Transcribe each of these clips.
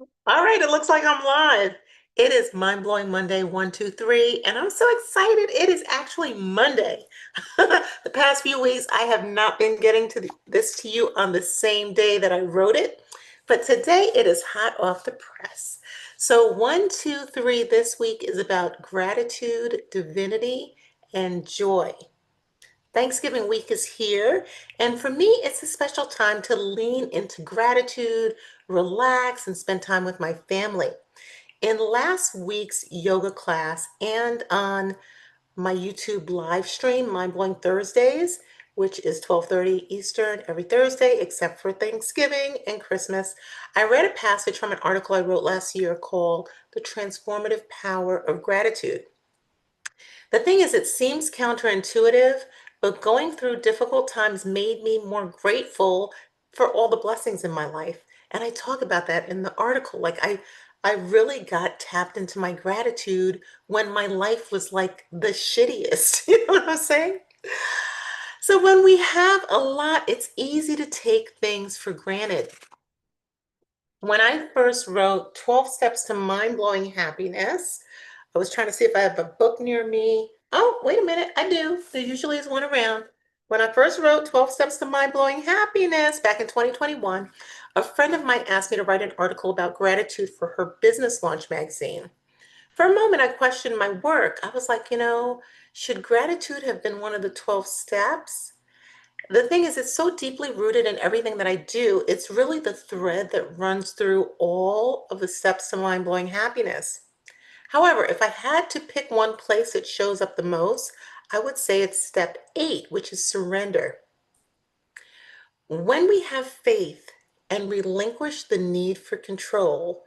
All right, it looks like I'm live. It is Mind Blowing Monday, 1, 2, 3, and I'm so excited. It is actually Monday. The past few weeks, I have not been getting this to you on the same day that I wrote it, but today it is hot off the press. So, 1, 2, 3 this week is about gratitude, divinity, and joy. Thanksgiving week is here, and for me, it's a special time to lean into gratitude, relax, and spend time with my family. In last week's yoga class and on my YouTube live stream, Mind Blowing Thursdays, which is 12:30 Eastern every Thursday, except for Thanksgiving and Christmas, I read a passage from an article I wrote last year called The Transformative Power of Gratitude. The thing is, it seems counterintuitive, but going through difficult times made me more grateful for all the blessings in my life. And I talk about that in the article. I really got tapped into my gratitude when my life was like the shittiest. You know what I'm saying? So when we have a lot, it's easy to take things for granted. When I first wrote 12 Steps to Mind-Blowing Happiness, I was trying to see if I have a book near me. Oh, wait a minute, I do. There usually is one around. When I first wrote 12 Steps to Mind-Blowing Happiness back in 2021, a friend of mine asked me to write an article about gratitude for her business launch magazine. For a moment, I questioned my work. I was like, should gratitude have been one of the 12 steps? The thing is, it's so deeply rooted in everything that I do. It's really the thread that runs through all of the steps to mind-blowing happiness. However, if I had to pick one place it shows up the most, I would say it's step 8, which is surrender. When we have faith and relinquish the need for control,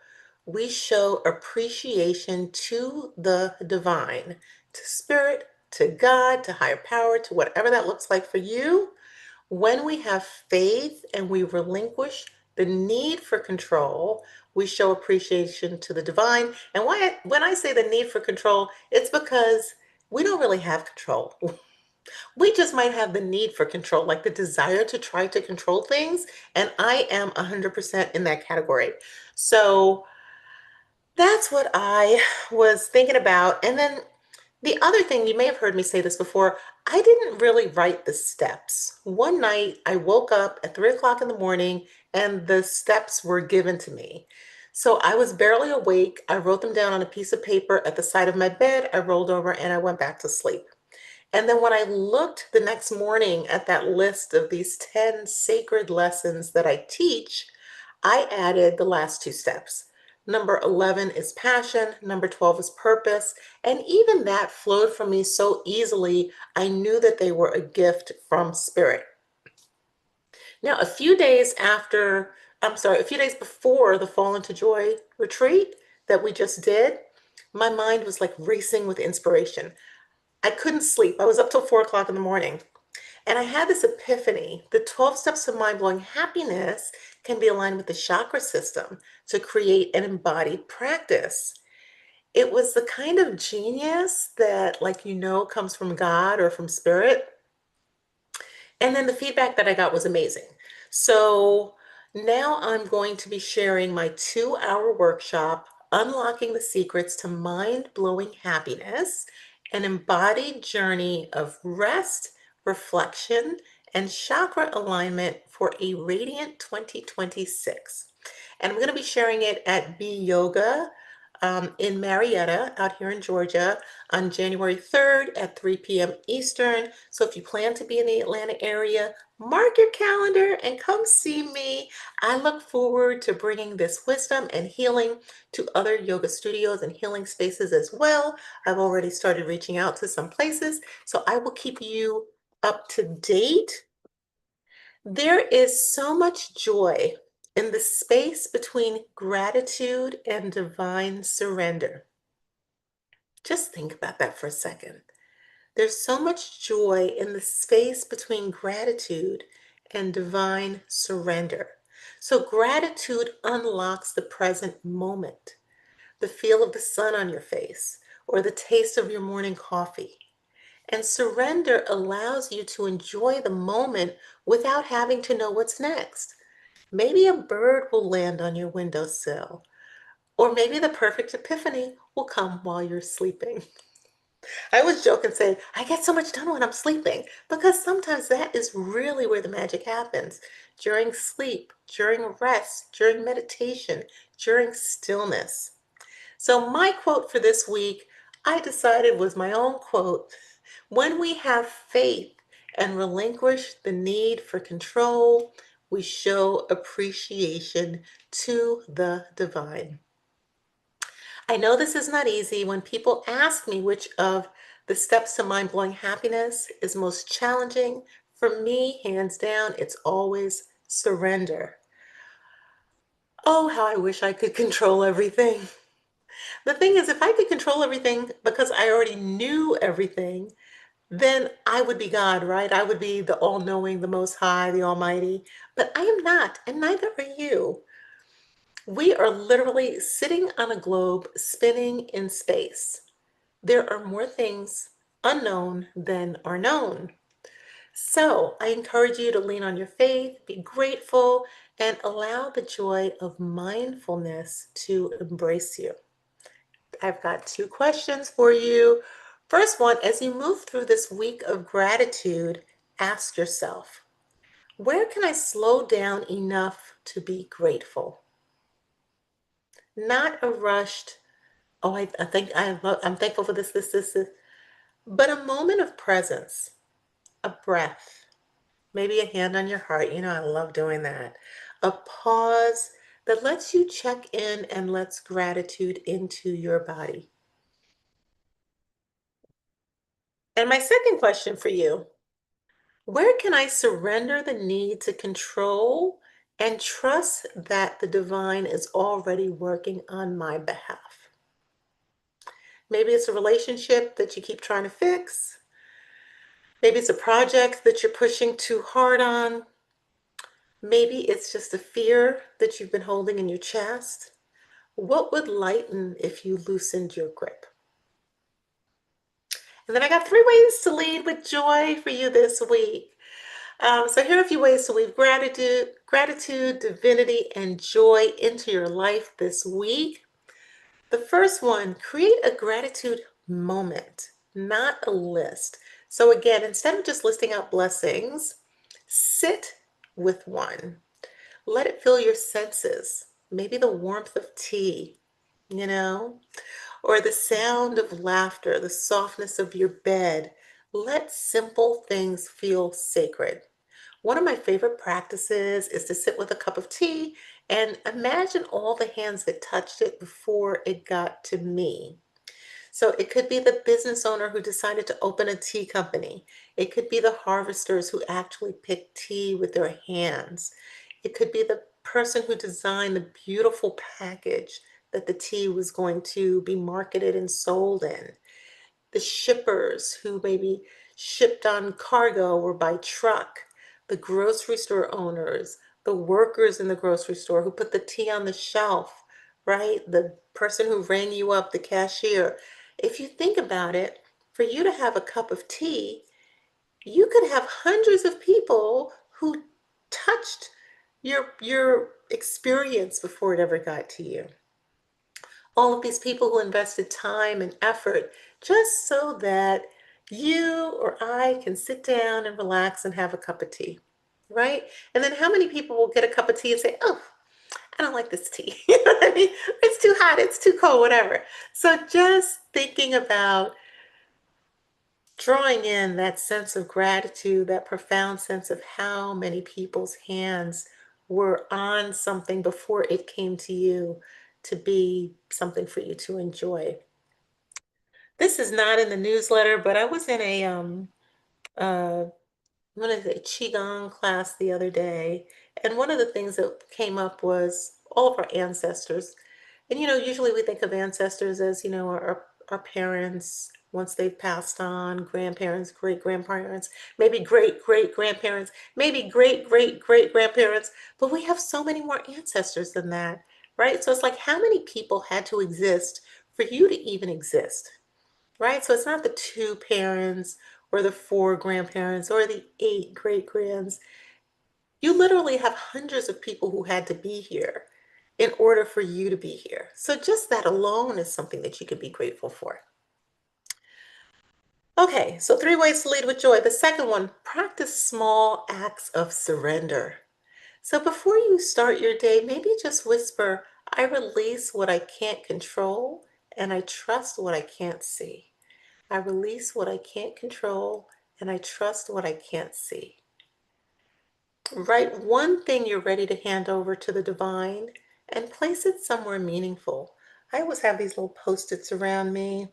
we show appreciation to the divine, to spirit, to God, to higher power, to whatever that looks like for you. When we have faith and we relinquish the need for control, we show appreciation to the divine. And when I say the need for control, it's because we don't really have control. We just might have the need for control, like the desire to try to control things. And I am 100% in that category. So that's what I was thinking about. And then the other thing, you may have heard me say this before, I didn't really write the steps. One night I woke up at 3 o'clock in the morning and the steps were given to me. So I was barely awake. I wrote them down on a piece of paper at the side of my bed. I rolled over and I went back to sleep. And then when I looked the next morning at that list of these 10 sacred lessons that I teach, I added the last two steps. Number 11 is passion, number 12 is purpose, and even that flowed from me so easily, I knew that they were a gift from spirit. Now, a few days before the Fall into Joy retreat that we just did, my mind was like racing with inspiration. I couldn't sleep. I was up till 4 o'clock in the morning. And I had this epiphany. The 12 steps of mind blowing happiness can be aligned with the chakra system to create an embodied practice. It was the kind of genius that, like, comes from God or from spirit. And then the feedback that I got was amazing. So now I'm going to be sharing my 2 hour workshop, Unlocking the Secrets to Mind Blowing Happiness, an embodied journey of rest, reflection, and chakra alignment for a radiant 2026. And I'm going to be sharing it at B Yoga in Marietta out here in Georgia on January 3rd at 3 p.m. Eastern. So if you plan to be in the Atlanta area, mark your calendar and come see me. I look forward to bringing this wisdom and healing to other yoga studios and healing spaces as well. I've already started reaching out to some places, so I will keep you up to date. There is so much joy in the space between gratitude and divine surrender. Just think about that for a second. There's so much joy in the space between gratitude and divine surrender. So, gratitude unlocks the present moment, the feel of the sun on your face, or the taste of your morning coffee. And surrender allows you to enjoy the moment without having to know what's next. Maybe a bird will land on your windowsill. Or maybe the perfect epiphany will come while you're sleeping. I always joke and say, I get so much done when I'm sleeping because sometimes that is really where the magic happens during sleep, during rest, during meditation, during stillness. So, my quote for this week, I decided was my own quote. When we have faith and relinquish the need for control, we show appreciation to the divine. I know this is not easy. When people ask me which of the steps to mind blowing happiness is most challenging, for me, hands down, it's always surrender. Oh, how I wish I could control everything. The thing is, if I could control everything because I already knew everything, then I would be God, right? I would be the all knowing, the most high, the almighty. But I am not, and neither are you. We are literally sitting on a globe spinning in space. There are more things unknown than are known. So I encourage you to lean on your faith, be grateful, and allow the joy of mindfulness to embrace you. I've got two questions for you. First one, as you move through this week of gratitude, ask yourself, where can I slow down enough to be grateful? Not a rushed, oh, I think I'm thankful for this, but a moment of presence, a breath, maybe a hand on your heart. You know, I love doing that. A pause that lets you check in and lets gratitude into your body. And my second question for you, where can I surrender the need to control and trust that the divine is already working on my behalf? Maybe it's a relationship that you keep trying to fix. Maybe it's a project that you're pushing too hard on. Maybe it's just a fear that you've been holding in your chest. What would lighten if you loosened your grip? And then I got three ways to lead with joy for you this week. So here are a few ways to weave gratitude, divinity, and joy into your life this week. The first one, create a gratitude moment, not a list. So again, instead of just listing out blessings, sit with one. Let it fill your senses. Maybe the warmth of tea, you know, or the sound of laughter, the softness of your bed. Let simple things feel sacred. One of my favorite practices is to sit with a cup of tea and imagine all the hands that touched it before it got to me. So it could be the business owner who decided to open a tea company. It could be the harvesters who actually picked tea with their hands. It could be the person who designed the beautiful package that the tea was going to be marketed and sold in, the shippers who maybe shipped on cargo or by truck, the grocery store owners, the workers in the grocery store who put the tea on the shelf, right? The person who rang you up, the cashier. If you think about it, for you to have a cup of tea, you could have hundreds of people who touched your experience before it ever got to you. All of these people who invested time and effort just so that you or I can sit down and relax and have a cup of tea, right? And then how many people will get a cup of tea and say, oh, I don't like this tea. You know what I mean? It's too hot, it's too cold, whatever. So just thinking about drawing in that sense of gratitude, that profound sense of how many people's hands were on something before it came to you to be something for you to enjoy. This is not in the newsletter, but I was in a uh what is it, qigong class the other day, and one of the things that came up was all of our ancestors. And usually we think of ancestors as, our parents once they've passed on, grandparents, great grandparents, maybe great great grandparents, maybe great great great grandparents, but we have so many more ancestors than that, right? So it's like how many people had to exist for you to even exist? Right? So it's not the two parents or the four grandparents or the eight great grands. You literally have hundreds of people who had to be here in order for you to be here. So just that alone is something that you can be grateful for. Okay, so 3 ways to lead with joy. The second one, practice small acts of surrender. So before you start your day, maybe just whisper, I release what I can't control and I trust what I can't see. I release what I can't control and I trust what I can't see. Write one thing you're ready to hand over to the divine and place it somewhere meaningful. I always have these little post-its around me.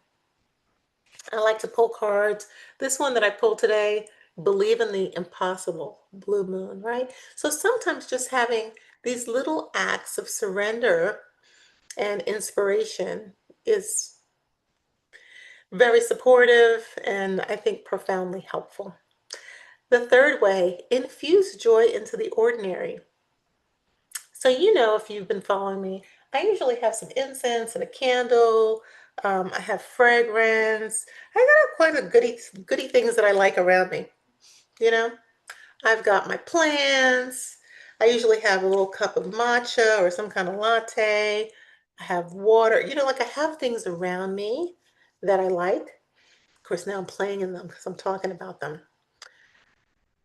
I like to pull cards. This one that I pulled today, believe in the impossible, blue moon, right? So sometimes just having these little acts of surrender and inspiration is very supportive and I think profoundly helpful. The third way, infuse joy into the ordinary. So, if you've been following me, I usually have some incense and a candle. I have fragrance. I got quite a goody things that I like around me. You know, I've got my plants. I usually have a little cup of matcha or some kind of latte. I have water. Like I have things around me that I like. Of course, now I'm playing in them because I'm talking about them.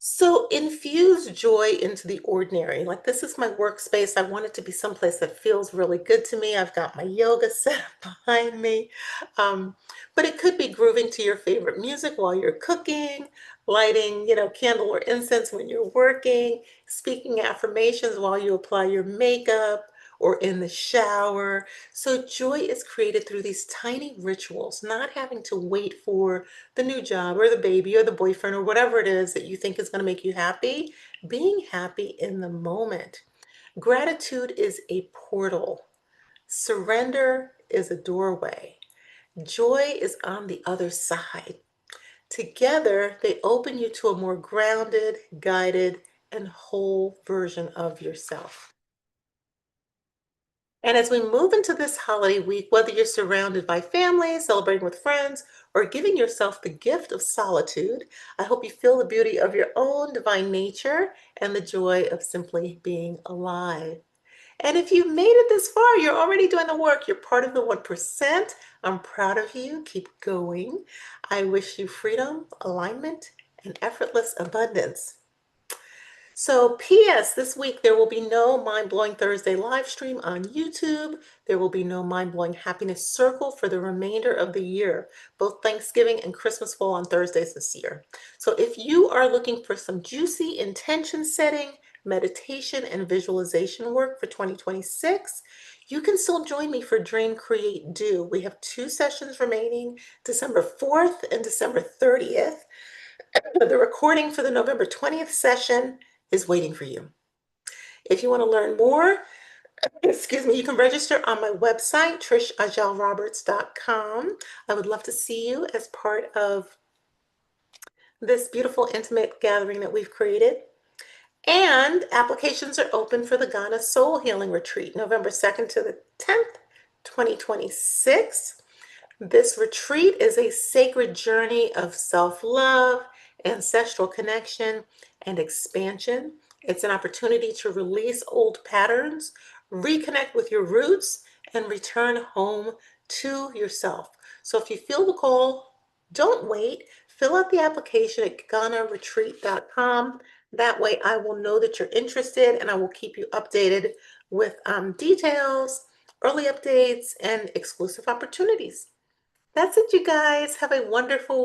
So infuse joy into the ordinary. Like this is my workspace. I want it to be someplace that feels really good to me. I've got my yoga set up behind me. But it could be grooving to your favorite music while you're cooking, lighting, candle or incense when you're working, speaking affirmations while you apply your makeup or in the shower. So joy is created through these tiny rituals, not having to wait for the new job or the baby or the boyfriend or whatever it is that you think is going to make you happy, being happy in the moment. Gratitude is a portal. Surrender is a doorway. Joy is on the other side. Together, they open you to a more grounded, guided, and whole version of yourself. And as we move into this holiday week, whether you're surrounded by family, celebrating with friends, or giving yourself the gift of solitude, I hope you feel the beauty of your own divine nature and the joy of simply being alive. And if you've made it this far, you're already doing the work. You're part of the 1%. I'm proud of you. Keep going. I wish you freedom, alignment, and effortless abundance. So, P.S. This week there will be no Mind Blowing Thursday live stream on YouTube. There will be no Mind Blowing Happiness Circle for the remainder of the year. Both Thanksgiving and Christmas fall on Thursdays this year. So, if you are looking for some juicy intention setting, meditation, and visualization work for 2026, you can still join me for Dream, Create, Do. We have 2 sessions remaining, December 4th and December 30th. The recording for the November 20th session is waiting for you. If you want to learn more, excuse me, you can register on my website, trishajalroberts.com. I would love to see you as part of this beautiful, intimate gathering that we've created. And applications are open for the Ghana Soul Healing Retreat, November 2nd to the 10th, 2026. This retreat is a sacred journey of self-love, ancestral connection, and expansion. It's an opportunity to release old patterns, reconnect with your roots, and return home to yourself. So if you feel the call, don't wait. Fill out the application at ghanaretreat.com. That way I will know that you're interested and I will keep you updated with details, early updates, and exclusive opportunities. That's it, you guys. Have a wonderful week.